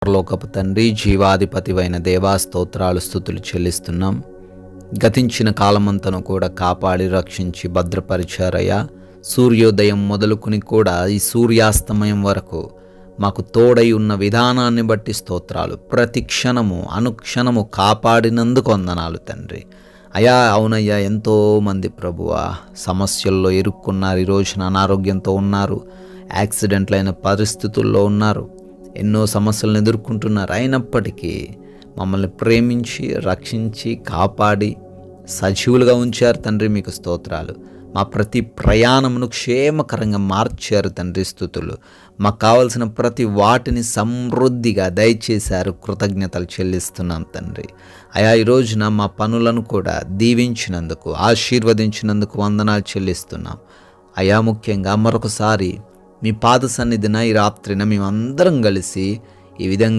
పరలోకపు తండ్రి, జీవాధిపతివైన దేవా, స్తోత్రాలు స్తుతులు చెల్లిస్తున్నాం. గతించిన కాలమంతను కూడా కాపాడి రక్షించి భద్రపరిచారయ్యా. సూర్యోదయం మొదలుకుని కూడా ఈ సూర్యాస్తమయం వరకు మాకు తోడై ఉన్న విధానాన్ని బట్టి స్తోత్రాలు. ప్రతి క్షణము అనుక్షణము కాపాడినందుకు వందనాలు తండ్రి. అయా అవునయ్యా, ఎంతోమంది ప్రభువా సమస్యల్లో ఇరుక్కున్నారు. ఈ రోజున అనారోగ్యంతో ఉన్నారు, యాక్సిడెంట్లైన పరిస్థితుల్లో ఉన్నారు, ఎన్నో సమస్యలను ఎదుర్కొంటున్నారు. అయినప్పటికీ మమ్మల్ని ప్రేమించి రక్షించి కాపాడి సజీవులుగా ఉంచారు తండ్రి. మీకు స్తోత్రాలు. మా ప్రతి ప్రయాణమును క్షేమకరంగా మార్చారు తండ్రి. స్తుతులు. మాకు కావలసిన ప్రతి వాటిని సమృద్ధిగా దయచేశారు. కృతజ్ఞతలు చెల్లిస్తున్నాం తండ్రి. అయా ఈ రోజున మా పనులను కూడా దీవించినందుకు, ఆశీర్వదించినందుకు వందనాలు చెల్లిస్తున్నాం. అయా ముఖ్యంగా మరొకసారి మీ పాద సన్నిధిన ఈ రాత్రిన మేమందరం కలిసి ఈ విధంగా